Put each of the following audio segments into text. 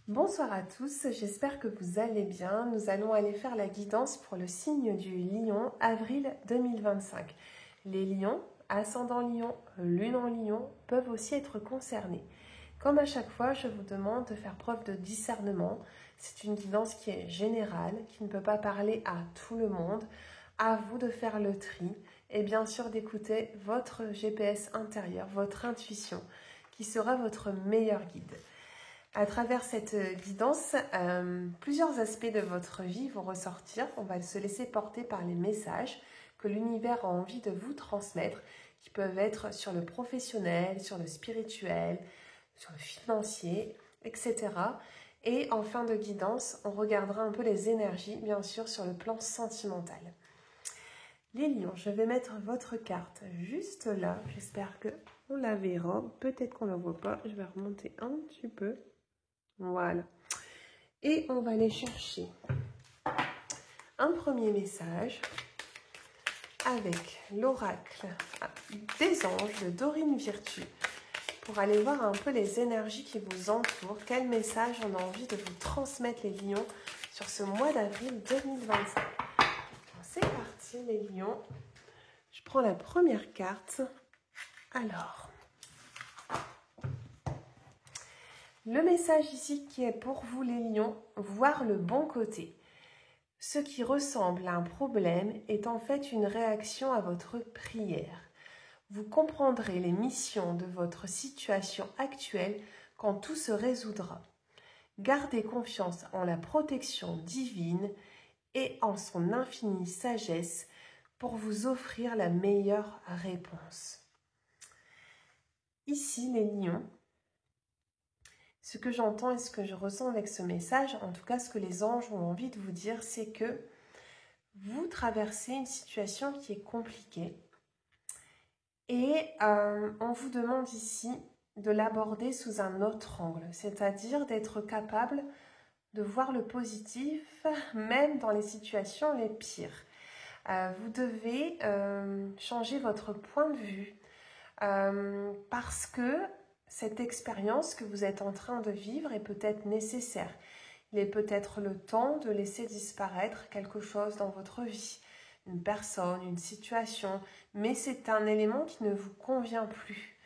Bonsoir à tous, j'espère que vous allez bien. Nous allons aller faire la guidance pour le signe du Lion, avril 2025. Les lions, ascendant lion, lune en lion, peuvent aussi être concernés. Comme à chaque fois, je vous demande de faire preuve de discernement. C'est une guidance qui est générale, qui ne peut pas parler à tout le monde. À vous de faire le tri et bien sûr d'écouter votre GPS intérieur, votre intuition, qui sera votre meilleur guide. À travers cette guidance, plusieurs aspects de votre vie vont ressortir. On va se laisser porter par les messages que l'univers a envie de vous transmettre, qui peuvent être sur le professionnel, sur le spirituel, sur le financier, etc. Et en fin de guidance, on regardera un peu les énergies, bien sûr, sur le plan sentimental. Les lions, je vais mettre votre carte juste là. J'espère qu'on la verra. Peut-être qu'on ne la voit pas. Je vais remonter un petit peu. Voilà. Et on va aller chercher un premier message avec l'oracle des anges de Dorine Virtue pour aller voir un peu les énergies qui vous entourent. Quel message on a envie de vous transmettre les lions sur ce mois d'avril 2025. C'est parti les lions. Je prends la première carte. Alors, le message ici qui est pour vous les lions, voir le bon côté. Ce qui ressemble à un problème est en fait une réaction à votre prière. Vous comprendrez les missions de votre situation actuelle quand tout se résoudra. Gardez confiance en la protection divine et en son infinie sagesse pour vous offrir la meilleure réponse. Ici les lions, ce que j'entends et ce que je ressens avec ce message, en tout cas ce que les anges ont envie de vous dire, c'est que vous traversez une situation qui est compliquée et on vous demande ici de l'aborder sous un autre angle, c'est-à-dire d'être capable de voir le positif même dans les situations les pires. Vous devez changer votre point de vue parce que cette expérience que vous êtes en train de vivre est peut-être nécessaire. Il est peut-être le temps de laisser disparaître quelque chose dans votre vie, une personne, une situation, mais c'est un élément qui ne vous convient plus.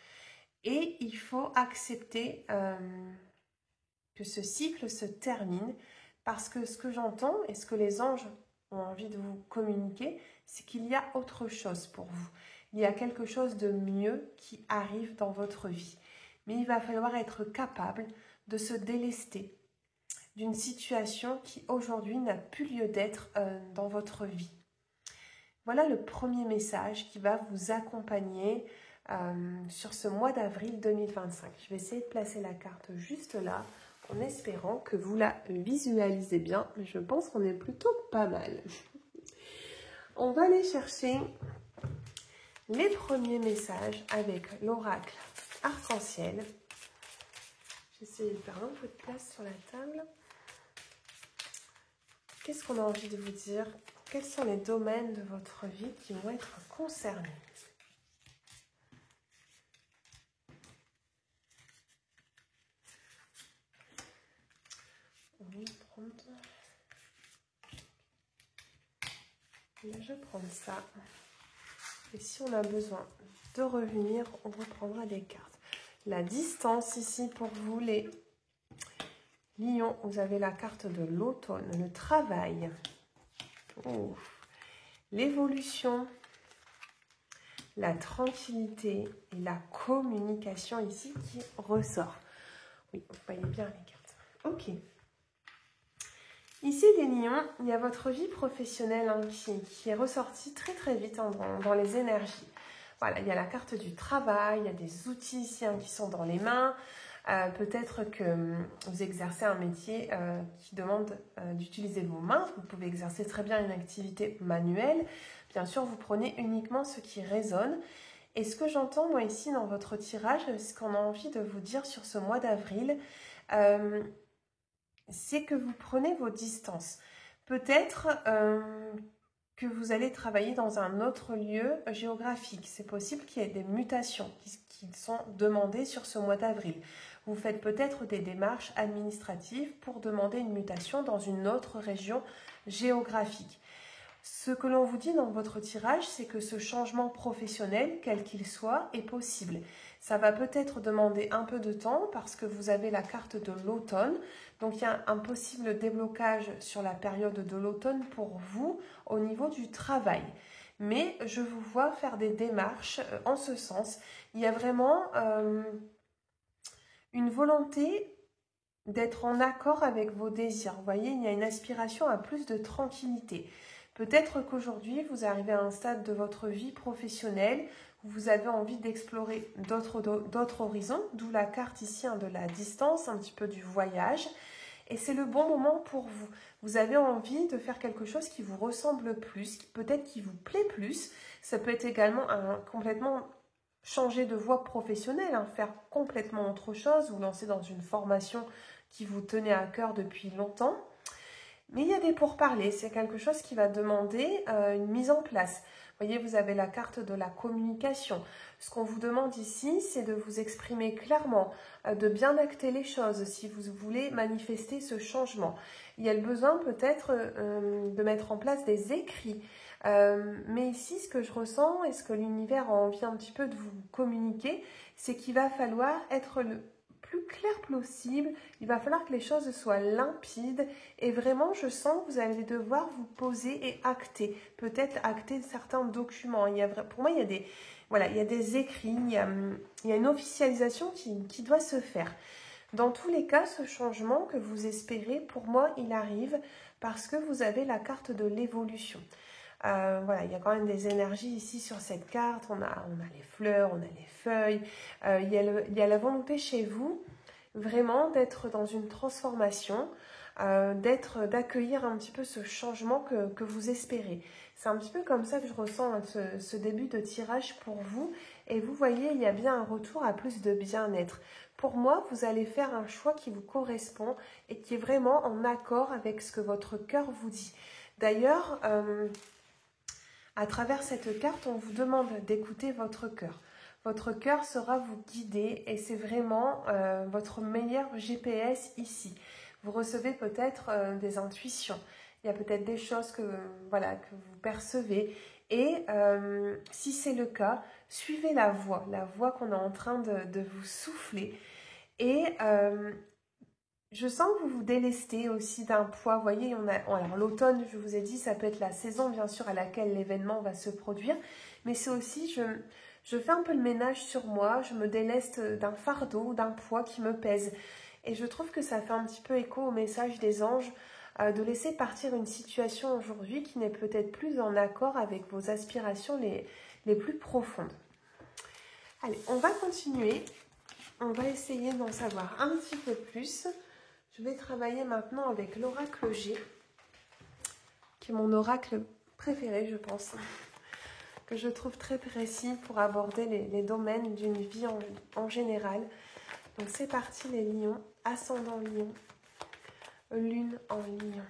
Et il faut accepter que ce cycle se termine parce que ce que j'entends et ce que les anges ont envie de vous communiquer, c'est qu'il y a autre chose pour vous. Il y a quelque chose de mieux qui arrive dans votre vie. Mais il va falloir être capable de se délester d'une situation qui aujourd'hui n'a plus lieu d'être dans votre vie. Voilà le premier message qui va vous accompagner sur ce mois d'avril 2025. Je vais essayer de placer la carte juste là en espérant que vous la visualisez bien. Mais je pense qu'on est plutôt pas mal. On va aller chercher les premiers messages avec l'oracle arc-en-ciel. J'essaie de faire un peu de place sur la table. Qu'est-ce qu'on a envie de vous dire? Quels sont les domaines de votre vie qui vont être concernés? On va prendre... Là, je prends ça. Et si on a besoin de revenir, on reprendra des cartes. La distance ici pour vous, les lions, vous avez la carte de l'automne, le travail, l'évolution, la tranquillité et la communication ici qui ressort. Oui, vous voyez bien les cartes. Ok. Ici, les lions, il y a votre vie professionnelle qui est ressortie très très vite dans les énergies. Voilà, il y a la carte du travail, il y a des outils ici qui sont dans les mains. Peut-être que vous exercez un métier qui demande d'utiliser vos mains. Vous pouvez exercer très bien une activité manuelle. Bien sûr, vous prenez uniquement ce qui résonne. Et ce que j'entends, moi, ici, dans votre tirage, ce qu'on a envie de vous dire sur ce mois d'avril, c'est que vous prenez vos distances. Peut-être que vous allez travailler dans un autre lieu géographique. C'est possible qu'il y ait des mutations qui sont demandées sur ce mois d'avril. Vous faites peut-être des démarches administratives pour demander une mutation dans une autre région géographique. Ce que l'on vous dit dans votre tirage, c'est que ce changement professionnel, quel qu'il soit, est possible. Ça va peut-être demander un peu de temps parce que vous avez la carte de l'automne. Donc, il y a un possible déblocage sur la période de l'automne pour vous au niveau du travail. Mais je vous vois faire des démarches en ce sens. Il y a vraiment une volonté d'être en accord avec vos désirs. Vous voyez, il y a une aspiration à plus de tranquillité. Peut-être qu'aujourd'hui, vous arrivez à un stade de votre vie professionnelle où vous avez envie d'explorer d'autres horizons, d'où la carte ici de la distance, un petit peu du voyage. Et c'est le bon moment pour vous. Vous avez envie de faire quelque chose qui vous ressemble plus, peut-être qui vous plaît plus. Ça peut être également complètement changer de voie professionnelle, faire complètement autre chose, vous lancer dans une formation qui vous tenait à cœur depuis longtemps. Mais il y a des pourparlers, c'est quelque chose qui va demander une mise en place. Vous voyez, vous avez la carte de la communication. Ce qu'on vous demande ici, c'est de vous exprimer clairement, de bien acter les choses si vous voulez manifester ce changement. Il y a le besoin peut-être de mettre en place des écrits. Mais ici, ce que je ressens et ce que l'univers a envie un petit peu de vous communiquer, c'est qu'il va falloir être le plus clair possible, il va falloir que les choses soient limpides et vraiment je sens que vous allez devoir vous poser et acter, peut-être acter certains documents. Pour moi il y a des, voilà, il y a des écrits, il y a une officialisation qui doit se faire. Dans tous les cas, ce changement que vous espérez, pour moi il arrive parce que vous avez la carte de l'évolution. Voilà, il y a quand même des énergies ici sur cette carte, on a les fleurs, on a les feuilles, il y a la volonté chez vous vraiment d'être dans une transformation, d'accueillir un petit peu ce changement que vous espérez. C'est un petit peu comme ça que je ressens ce début de tirage pour vous et vous voyez, il y a bien un retour à plus de bien-être. Pour moi, vous allez faire un choix qui vous correspond et qui est vraiment en accord avec ce que votre cœur vous dit. D'ailleurs, à travers cette carte, on vous demande d'écouter votre cœur. Votre cœur sera vous guider et c'est vraiment votre meilleur GPS ici. Vous recevez peut-être des intuitions. Il y a peut-être des choses que vous percevez. Et si c'est le cas, suivez la voix qu'on est en train de vous souffler. Et je sens que vous vous délestez aussi d'un poids. Vous voyez, alors l'automne, je vous ai dit, ça peut être la saison, bien sûr, à laquelle l'événement va se produire. Mais c'est aussi, je fais un peu le ménage sur moi. Je me déleste d'un fardeau, d'un poids qui me pèse. Et je trouve que ça fait un petit peu écho au message des anges de laisser partir une situation aujourd'hui qui n'est peut-être plus en accord avec vos aspirations les plus profondes. Allez, on va continuer. On va essayer d'en savoir un petit peu plus. Je vais travailler maintenant avec l'oracle G, qui est mon oracle préféré, je pense, que je trouve très précis pour aborder les domaines d'une vie en général. Donc c'est parti les lions, ascendant lion, lune en lion.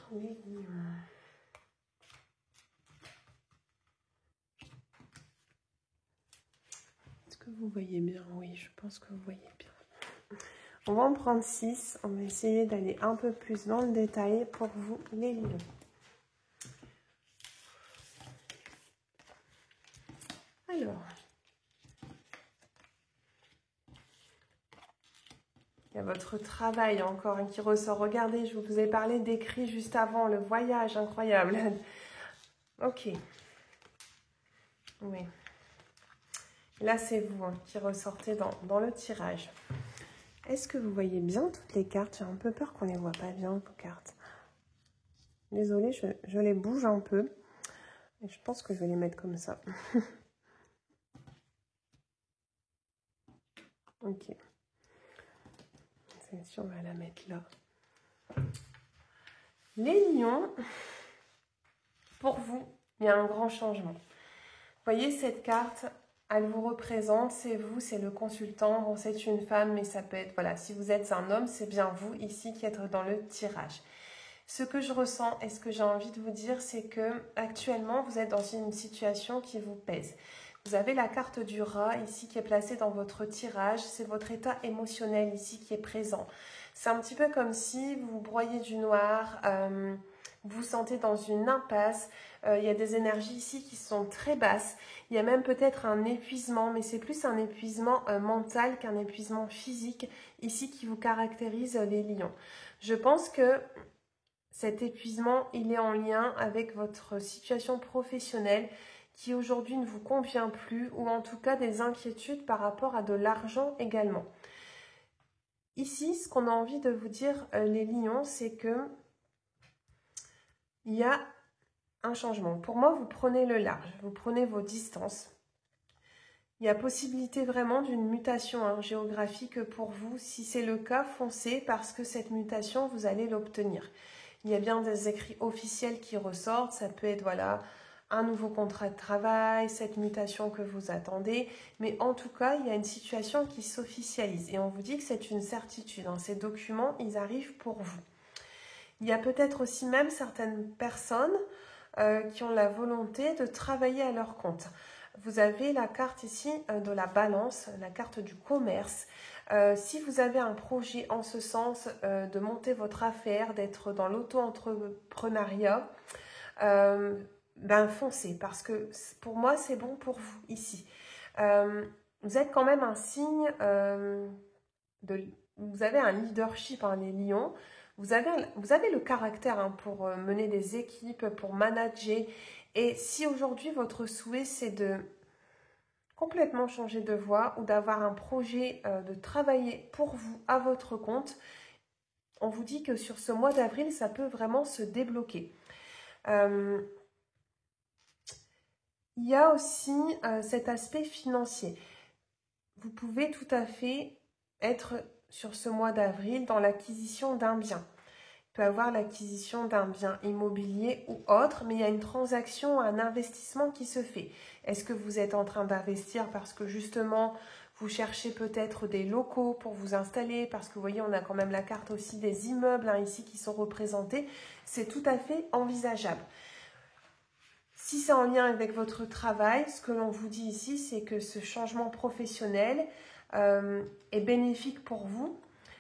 Les lions. Est-ce que vous voyez bien? Oui, je pense que vous voyez bien. On va en prendre 6. On va essayer d'aller un peu plus dans le détail pour vous, les lions. Alors, il y a votre travail encore qui ressort. Regardez, je vous ai parlé d'écrit juste avant, le voyage, incroyable. Ok. Oui. Là, c'est vous qui ressortez dans le tirage. Est-ce que vous voyez bien toutes les cartes? J'ai un peu peur qu'on ne les voit pas bien, vos cartes. Désolée, je les bouge un peu. Et je pense que je vais les mettre comme ça. Ok. Celle-ci, on va la mettre là. Les lions, pour vous, il y a un grand changement. Vous voyez cette carte, Elle vous représente, c'est vous, c'est le consultant. Bon, c'est une femme, mais ça peut être, voilà, si vous êtes un homme, c'est bien vous ici qui êtes dans le tirage. Ce que je ressens et ce que j'ai envie de vous dire, c'est que actuellement, vous êtes dans une situation qui vous pèse. Vous avez la carte du rat ici qui est placée dans votre tirage. C'est votre état émotionnel ici qui est présent. C'est un petit peu comme si vous broyez du noir, vous vous sentez dans une impasse. Il y a des énergies ici qui sont très basses. Il y a même peut-être un épuisement, mais c'est plus un épuisement mental qu'un épuisement physique ici qui vous caractérise les lions. Je pense que cet épuisement, il est en lien avec votre situation professionnelle qui aujourd'hui ne vous convient plus ou en tout cas des inquiétudes par rapport à de l'argent également. Ici, ce qu'on a envie de vous dire, les lions, c'est que il y a un changement. Pour moi, vous prenez le large, vous prenez vos distances. Il y a possibilité vraiment d'une mutation géographique pour vous. Si c'est le cas, foncez parce que cette mutation, vous allez l'obtenir. Il y a bien des écrits officiels qui ressortent. Ça peut être, voilà, un nouveau contrat de travail, cette mutation que vous attendez. Mais en tout cas, il y a une situation qui s'officialise. Et on vous dit que c'est une certitude. Ces documents, ils arrivent pour vous. Il y a peut-être aussi même certaines personnes qui ont la volonté de travailler à leur compte. Vous avez la carte ici de la balance, la carte du commerce. Si vous avez un projet en ce sens de monter votre affaire, d'être dans l'auto-entrepreneuriat, ben foncez parce que pour moi c'est bon pour vous ici. Vous êtes quand même un signe vous avez un leadership, les lions. Vous avez le caractère pour mener des équipes, pour manager. Et si aujourd'hui votre souhait c'est de complètement changer de voie ou d'avoir un projet de travailler pour vous à votre compte, on vous dit que sur ce mois d'avril, ça peut vraiment se débloquer. Il y a aussi cet aspect financier. Vous pouvez tout à fait être sur ce mois d'avril dans l'acquisition d'un bien. Il peut y avoir l'acquisition d'un bien immobilier ou autre, mais il y a une transaction, un investissement qui se fait. Est-ce que vous êtes en train d'investir parce que justement vous cherchez peut-être des locaux pour vous installer, parce que vous voyez on a quand même la carte aussi des immeubles ici qui sont représentés, c'est tout à fait envisageable. Si c'est en lien avec votre travail, ce que l'on vous dit ici, c'est que ce changement professionnel est bénéfique pour vous.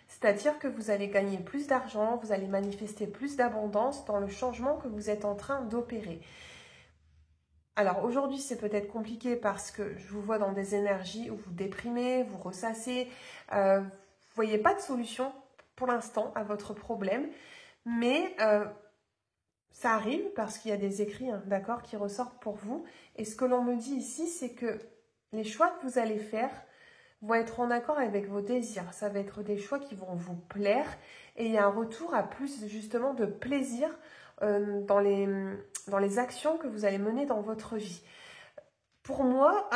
C'est-à-dire que vous allez gagner plus d'argent, vous allez manifester plus d'abondance dans le changement que vous êtes en train d'opérer. Alors aujourd'hui, c'est peut-être compliqué parce que je vous vois dans des énergies où vous déprimez, vous ressassez, vous ne voyez pas de solution pour l'instant à votre problème, mais ça arrive parce qu'il y a des écrits, d'accord, qui ressortent pour vous. Et ce que l'on me dit ici, c'est que les choix que vous allez faire vont être en accord avec vos désirs. Ça va être des choix qui vont vous plaire. Et il y a un retour à plus justement de plaisir dans les actions que vous allez mener dans votre vie. Pour moi,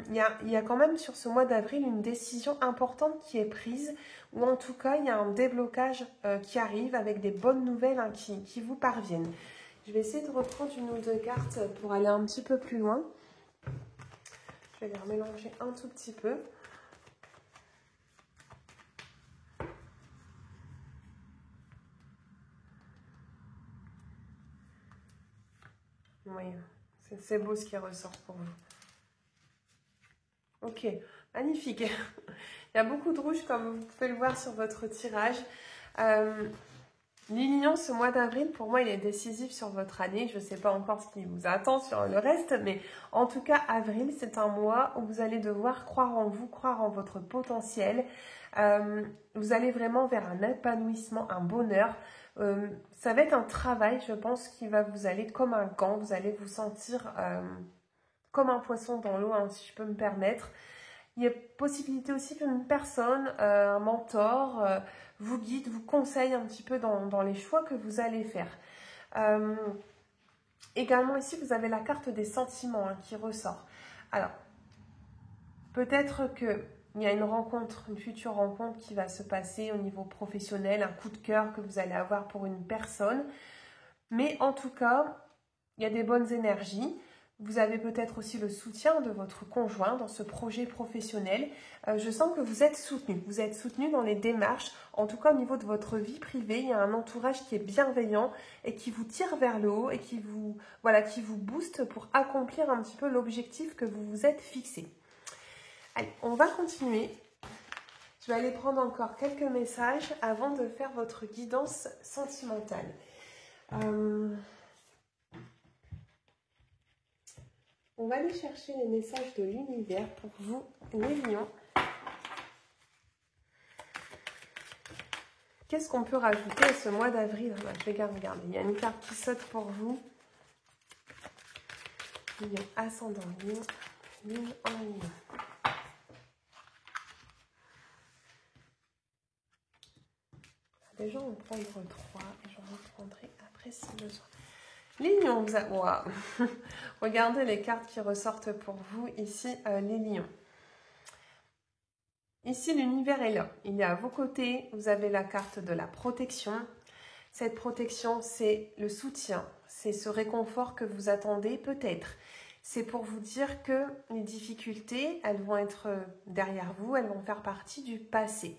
il y a quand même sur ce mois d'avril une décision importante qui est prise, ou en tout cas, il y a un déblocage qui arrive avec des bonnes nouvelles qui vous parviennent. Je vais essayer de reprendre une ou deux cartes pour aller un petit peu plus loin. Je vais les remélanger un tout petit peu. Oui, c'est beau ce qui ressort pour vous. Ok, magnifique. Il y a beaucoup de rouge comme vous pouvez le voir sur votre tirage. Les lions, ce mois d'avril, pour moi, il est décisif sur votre année. Je ne sais pas encore ce qui vous attend sur le reste, mais en tout cas, avril, c'est un mois où vous allez devoir croire en vous, croire en votre potentiel. Vous allez vraiment vers un épanouissement, un bonheur. Ça va être un travail, je pense, qui va vous aller comme un gant. Vous allez vous sentir comme un poisson dans l'eau, si je peux me permettre. Il y a possibilité aussi qu'une personne, un mentor, vous guide, vous conseille un petit peu dans les choix que vous allez faire. Également ici, vous avez la carte des sentiments qui ressort. Alors, peut-être qu'il y a une rencontre, une future rencontre qui va se passer au niveau professionnel, un coup de cœur que vous allez avoir pour une personne. Mais en tout cas, il y a des bonnes énergies. Vous avez peut-être aussi le soutien de votre conjoint dans ce projet professionnel. Je sens que vous êtes soutenu. Vous êtes soutenu dans les démarches. En tout cas, au niveau de votre vie privée, il y a un entourage qui est bienveillant et qui vous tire vers le haut et qui vous, voilà, qui vous booste pour accomplir un petit peu l'objectif que vous vous êtes fixé. Allez, on va continuer. Je vais aller prendre encore quelques messages avant de faire votre guidance sentimentale. On va aller chercher les messages de l'univers pour vous, les lions. Qu'est-ce qu'on peut rajouter à ce mois d'avril? Je vais regarder. Il y a une carte qui saute pour vous. Lion, ascendant lion, lune en lion. Déjà, on prend 3 et j'en reprendrai après si besoin. Les lions, vous avez... Wow. Regardez les cartes qui ressortent pour vous ici, les lions. Ici, l'univers est là. Il est à vos côtés. Vous avez la carte de la protection. Cette protection, c'est le soutien. C'est ce réconfort que vous attendez peut-être. C'est pour vous dire que les difficultés, elles vont être derrière vous. Elles vont faire partie du passé.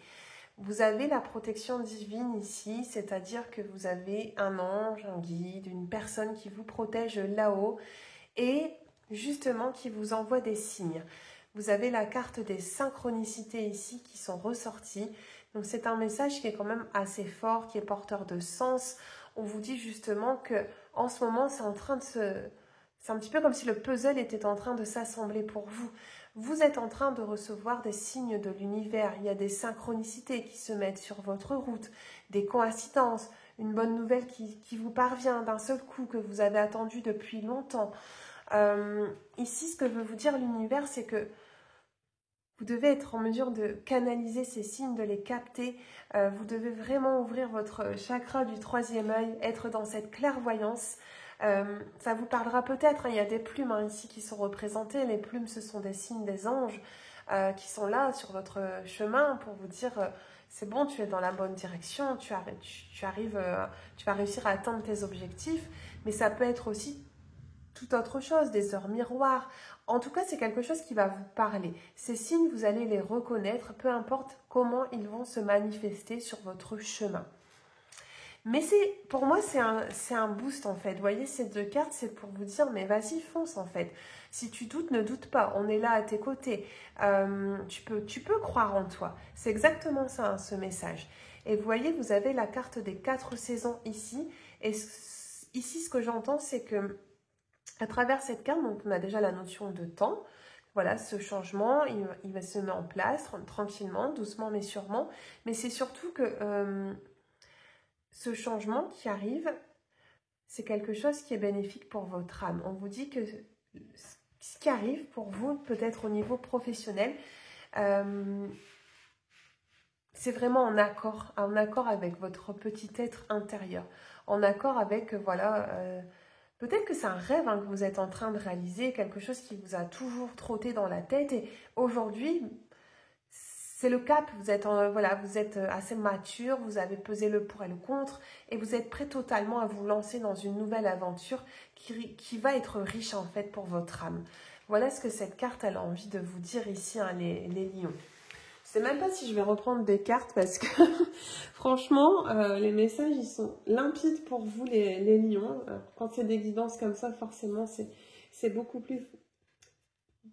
Vous avez la protection divine ici, c'est-à-dire que vous avez un ange, un guide, une personne qui vous protège là-haut et justement qui vous envoie des signes. Vous avez la carte des synchronicités ici qui sont ressorties. Donc c'est un message qui est quand même assez fort, qui est porteur de sens. On vous dit justement que en ce moment, c'est en train de c'est un petit peu comme si le puzzle était en train de s'assembler pour vous. Vous êtes en train de recevoir des signes de l'univers. Il y a des synchronicités qui se mettent sur votre route, des coïncidences, une bonne nouvelle qui vous parvient d'un seul coup, que vous avez attendu depuis longtemps. Ici, ce que veut vous dire l'univers, c'est que vous devez être en mesure de canaliser ces signes, de les capter. Vous devez vraiment ouvrir votre chakra du 3e œil, être dans cette clairvoyance. Ça vous parlera peut-être, hein, il y a des plumes ici qui sont représentées. Les plumes, ce sont des signes des anges qui sont là sur votre chemin pour vous dire c'est bon, tu es dans la bonne direction, tu vas réussir à atteindre tes objectifs. Mais ça peut être aussi tout autre chose, des heures miroirs. En tout cas, c'est quelque chose qui va vous parler. Ces signes, vous allez les reconnaître, peu importe comment ils vont se manifester sur votre chemin. Mais pour moi, c'est un boost en fait. Vous voyez, ces 2 cartes, c'est pour vous dire, mais vas-y, fonce en fait. Si tu doutes, ne doute pas. On est là à tes côtés. Tu peux croire en toi. C'est exactement ça, hein, ce message. Et vous voyez, vous avez la carte des 4 saisons ici. Et ici, ce que j'entends, c'est que à travers cette carte, donc on a déjà la notion de temps. Voilà, ce changement, il va se mettre en place tranquillement, doucement mais sûrement. Mais c'est surtout que ce changement qui arrive, c'est quelque chose qui est bénéfique pour votre âme. On vous dit que ce qui arrive pour vous, peut-être au niveau professionnel, c'est vraiment en accord avec votre petit être intérieur, en accord avec, voilà, peut-être que c'est un rêve hein, que vous êtes en train de réaliser, quelque chose qui vous a toujours trotté dans la tête et aujourd'hui, c'est le cap, vous êtes assez mature, vous avez pesé le pour et le contre et vous êtes prêt totalement à vous lancer dans une nouvelle aventure qui va être riche en fait pour votre âme. Voilà ce que cette carte elle a envie de vous dire ici, hein, les lions. Je ne sais même pas si je vais reprendre des cartes parce que franchement, les messages ils sont limpides pour vous les lions. Alors, quand c'est des guidances comme ça, forcément c'est beaucoup plus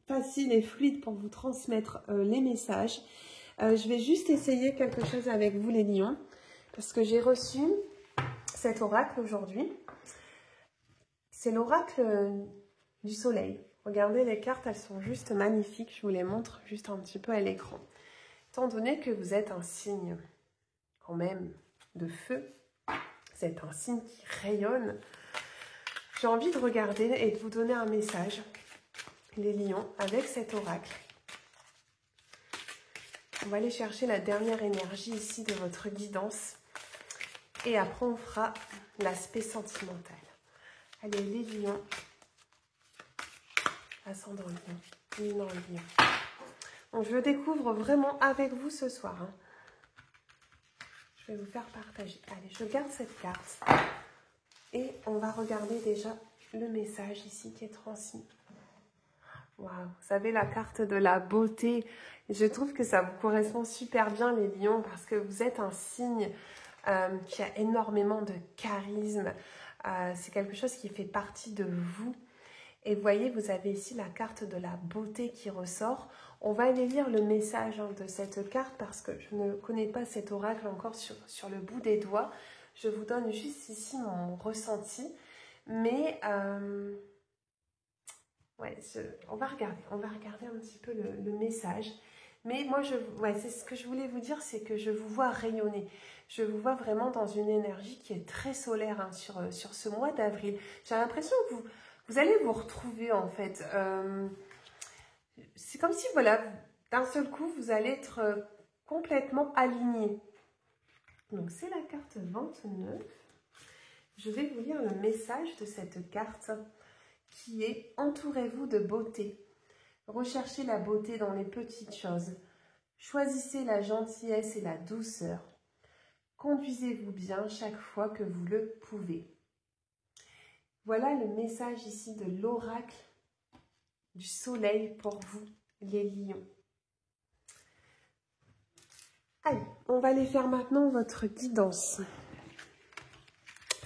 facile et fluide pour vous transmettre les messages. Je vais juste essayer quelque chose avec vous les lions parce que j'ai reçu cet oracle aujourd'hui. C'est l'oracle du soleil. Regardez les cartes, elles sont juste magnifiques. Je vous les montre juste un petit peu à l'écran. Étant donné que vous êtes un signe quand même de feu, vous êtes un signe qui rayonne, j'ai envie de regarder et de vous donner un message, les lions, avec cet oracle. On va aller chercher la dernière énergie ici de votre guidance. Et après, on fera l'aspect sentimental. Allez, les lions. Ascendant lion. Lune en lion. Donc, je le découvre vraiment avec vous ce soir. Hein. Je vais vous faire partager. Allez, je garde cette carte. Et on va regarder déjà le message ici qui est transmis. Waouh, vous avez la carte de la beauté. Je trouve que ça vous correspond super bien les lions parce que vous êtes un signe qui a énormément de charisme. C'est quelque chose qui fait partie de vous. Et vous voyez, vous avez ici la carte de la beauté qui ressort. On va aller lire le message de cette carte parce que je ne connais pas cet oracle encore sur le bout des doigts. Je vous donne juste ici mon ressenti. Mais ouais, on va regarder un petit peu le message. Mais moi, c'est ce que je voulais vous dire, c'est que je vous vois rayonner. Je vous vois vraiment dans une énergie qui est très solaire hein, sur ce mois d'avril. J'ai l'impression que vous allez vous retrouver en fait. C'est comme si, voilà, d'un seul coup, vous allez être complètement aligné. Donc, c'est la carte 29. Je vais vous lire le message de cette carte qui est « Entourez-vous de beauté ». Recherchez la beauté dans les petites choses. Choisissez la gentillesse et la douceur. Conduisez-vous bien chaque fois que vous le pouvez. Voilà le message ici de l'oracle du soleil pour vous, les lions. Allez, on va aller faire maintenant votre guidance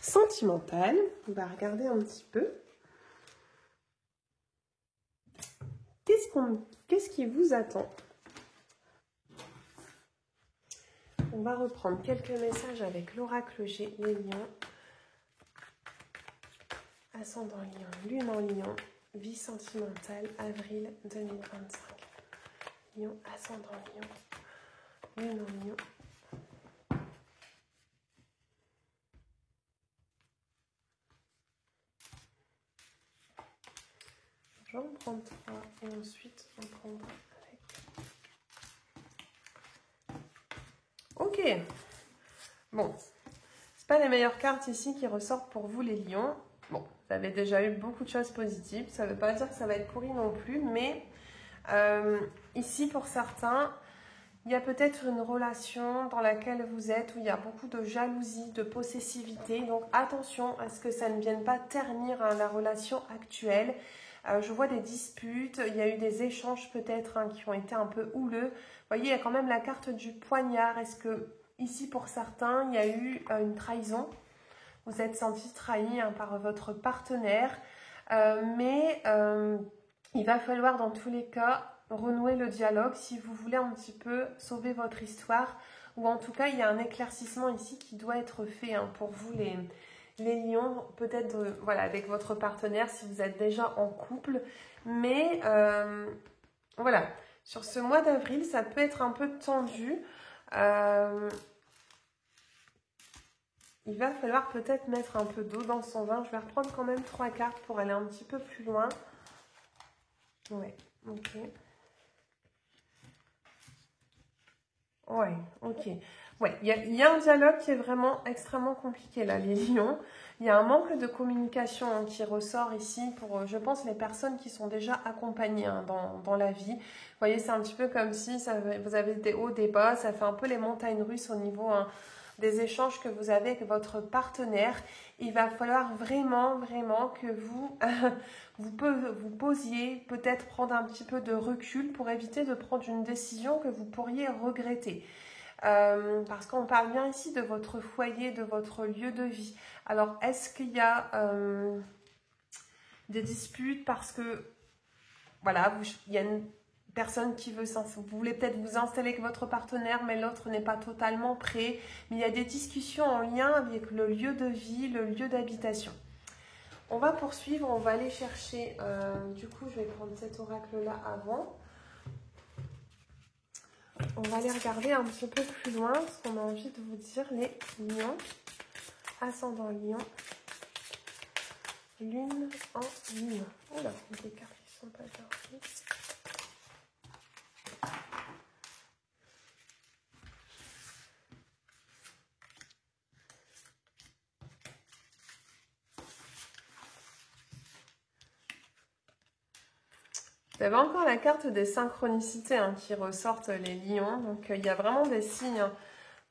sentimentale. On va regarder un petit peu. Qu'est-ce qui vous attend? On va reprendre quelques messages avec l'oracle G, les lions. Ascendant lion, lune en lion, vie sentimentale, avril 2025. Lion, ascendant lion, lune en lion. Je vais en prendre 3 et ensuite on prendra avec. Ok. Bon, c'est pas les meilleures cartes ici qui ressortent pour vous les lions. Bon, vous avez déjà eu beaucoup de choses positives. Ça ne veut pas dire que ça va être pourri non plus, mais ici pour certains, il y a peut-être une relation dans laquelle vous êtes où il y a beaucoup de jalousie, de possessivité. Donc attention à ce que ça ne vienne pas ternir hein, la relation actuelle. Je vois des disputes, il y a eu des échanges peut-être hein, qui ont été un peu houleux. Vous voyez, il y a quand même la carte du poignard. Est-ce que ici pour certains, il y a eu une trahison? Vous êtes senti trahi hein, par votre partenaire. Mais il va falloir dans tous les cas renouer le dialogue si vous voulez un petit peu sauver votre histoire. Ou en tout cas, il y a un éclaircissement ici qui doit être fait hein, pour vous les lions, peut-être voilà, avec votre partenaire si vous êtes déjà en couple. Mais voilà, sur ce mois d'avril, ça peut être un peu tendu. Il va falloir peut-être mettre un peu d'eau dans son vin. Je vais reprendre quand même 3 cartes pour aller un petit peu plus loin. Ouais, ok. Ouais, ok. Ouais, il y a un dialogue qui est vraiment extrêmement compliqué là, les lions. Il y a un manque de communication hein, qui ressort ici pour, je pense, les personnes qui sont déjà accompagnées hein, dans la vie. Vous voyez, c'est un petit peu comme si vous avez des hauts, des bas. Ça fait un peu les montagnes russes au niveau hein, des échanges que vous avez avec votre partenaire. Il va falloir vraiment, vraiment que vous, vous posiez, peut-être prendre un petit peu de recul pour éviter de prendre une décision que vous pourriez regretter. Parce qu'on parle bien ici de votre foyer, de votre lieu de vie. Alors, est-ce qu'il y a des disputes parce que, voilà, il y a une personne qui veut, vous voulez peut-être vous installer avec votre partenaire, mais l'autre n'est pas totalement prêt. Mais il y a des discussions en lien avec le lieu de vie, le lieu d'habitation. On va poursuivre, on va aller chercher, du coup, je vais prendre cet oracle-là avant. On va aller regarder un petit peu plus loin ce qu'on a envie de vous dire, les lions, ascendant lion, lune en lion. Oula, des cartes qui sont pas bien. Vous avez encore la carte des synchronicités hein, qui ressortent les lions. Donc, il y a vraiment des signes.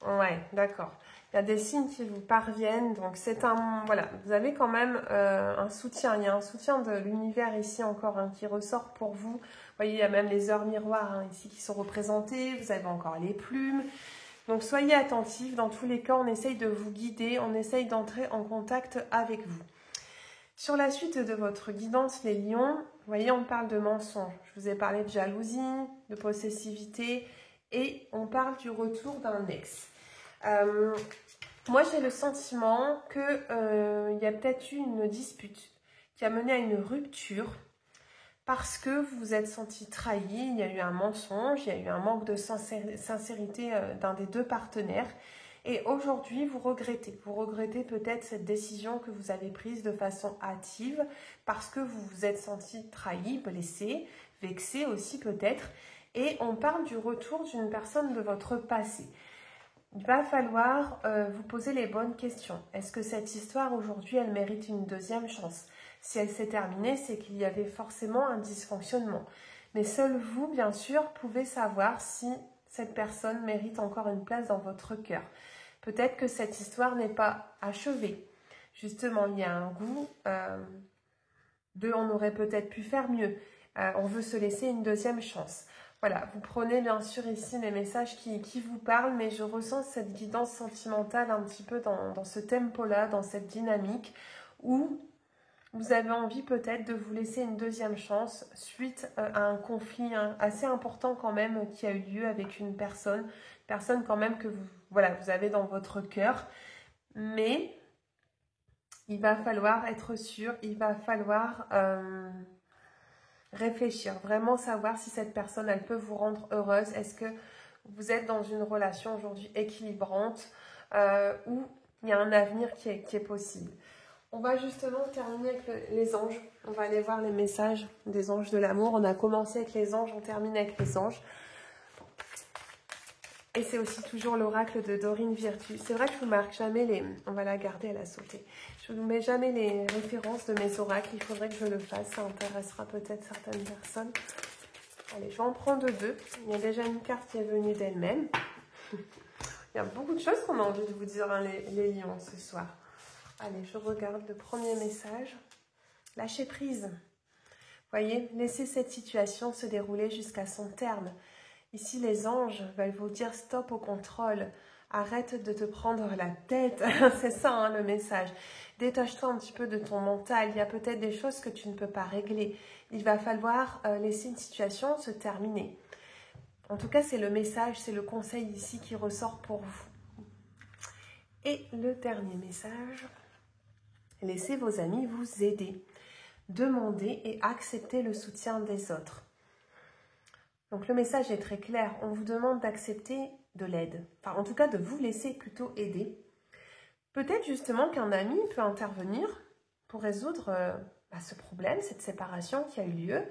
Ouais, d'accord. Il y a des signes qui vous parviennent, donc c'est un... Voilà, vous avez quand même un soutien. Il y a un soutien de l'univers ici encore qui ressort pour vous. Vous voyez, il y a même les heures miroirs ici qui sont représentées. Vous avez encore les plumes. Donc soyez attentifs. Dans tous les cas, on essaye de vous guider. On essaye d'entrer en contact avec vous. Sur la suite de votre guidance, les lions, vous voyez, on parle de mensonges. Je vous ai parlé de jalousie, de possessivité et on parle du retour d'un ex. Moi, j'ai le sentiment qu'il y a peut-être eu une dispute qui a mené à une rupture parce que vous vous êtes senti trahi, il y a eu un mensonge, il y a eu un manque de sincérité d'un des deux partenaires. Et aujourd'hui, vous regrettez peut-être cette décision que vous avez prise de façon hâtive parce que vous vous êtes senti trahi, blessé, vexé aussi peut-être. Et on parle du retour d'une personne de votre passé. Il va falloir vous poser les bonnes questions. Est-ce que cette histoire aujourd'hui, elle mérite une deuxième chance? Si elle s'est terminée, c'est qu'il y avait forcément un dysfonctionnement. Mais seul vous, bien sûr, pouvez savoir si cette personne mérite encore une place dans votre cœur. Peut-être que cette histoire n'est pas achevée. Justement, il y a un goût de on aurait peut-être pu faire mieux. On veut se laisser une deuxième chance. Voilà, vous prenez bien sûr ici les messages qui vous parlent, mais je ressens cette guidance sentimentale un petit peu dans ce tempo-là, dans cette dynamique, où vous avez envie peut-être de vous laisser une deuxième chance suite à un conflit assez important quand même qui a eu lieu avec une personne quand même que vous avez dans votre cœur. Mais il va falloir être sûr, il va falloir réfléchir, vraiment savoir si cette personne, elle peut vous rendre heureuse. Est-ce que vous êtes dans une relation aujourd'hui équilibrante où il y a un avenir qui est possible. On va justement terminer avec les anges. On va aller voir les messages des anges de l'amour. On a commencé avec les anges, on termine avec les anges. Et c'est aussi toujours l'oracle de Dorine Virtue. C'est vrai que je vous marque jamais les... On va la garder, elle a sauté. Je ne vous mets jamais les références de mes oracles. Il faudrait que je le fasse. Ça intéressera peut-être certaines personnes. Allez, je vais en prendre deux. Il y a déjà une carte qui est venue d'elle-même. Il y a beaucoup de choses qu'on a envie de vous dire, hein, les lions, ce soir. Allez, je regarde le premier message. Lâchez prise. Voyez, laissez cette situation se dérouler jusqu'à son terme. Ici, les anges veulent vous dire stop au contrôle. Arrête de te prendre la tête. C'est ça, hein, le message. Détache-toi un petit peu de ton mental. Il y a peut-être des choses que tu ne peux pas régler. Il va falloir laisser une situation se terminer. En tout cas, c'est le message, c'est le conseil ici qui ressort pour vous. Et le dernier message. Laissez vos amis vous aider. Demandez et acceptez le soutien des autres. Donc le message est très clair. On vous demande d'accepter de l'aide. Enfin, en tout cas, de vous laisser plutôt aider. Peut-être justement qu'un ami peut intervenir pour résoudre ce problème, cette séparation qui a eu lieu.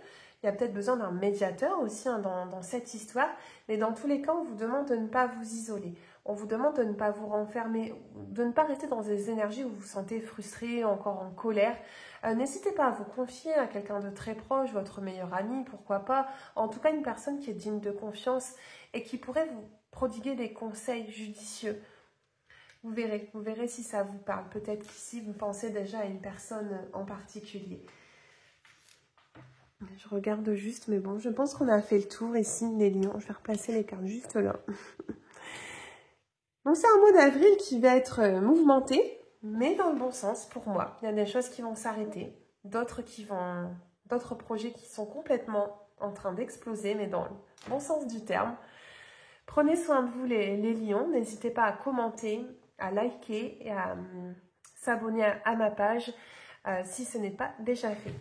Il y a peut-être besoin d'un médiateur aussi dans cette histoire. Mais dans tous les cas, on vous demande de ne pas vous isoler. On vous demande de ne pas vous renfermer, de ne pas rester dans des énergies où vous vous sentez frustré, encore en colère. N'hésitez pas à vous confier à quelqu'un de très proche, votre meilleur ami, pourquoi pas. En tout cas, une personne qui est digne de confiance et qui pourrait vous prodiguer des conseils judicieux. Vous verrez si ça vous parle. Peut-être qu'ici, vous pensez déjà à une personne en particulier. Je regarde juste, mais bon, je pense qu'on a fait le tour ici, les lions. Je vais replacer les cartes juste là. Donc c'est un mois d'avril qui va être mouvementé, mais dans le bon sens pour moi. Il y a des choses qui vont s'arrêter, d'autres projets qui sont complètement en train d'exploser, mais dans le bon sens du terme. Prenez soin de vous les lions, n'hésitez pas à commenter, à liker et à s'abonner à ma page si ce n'est pas déjà fait.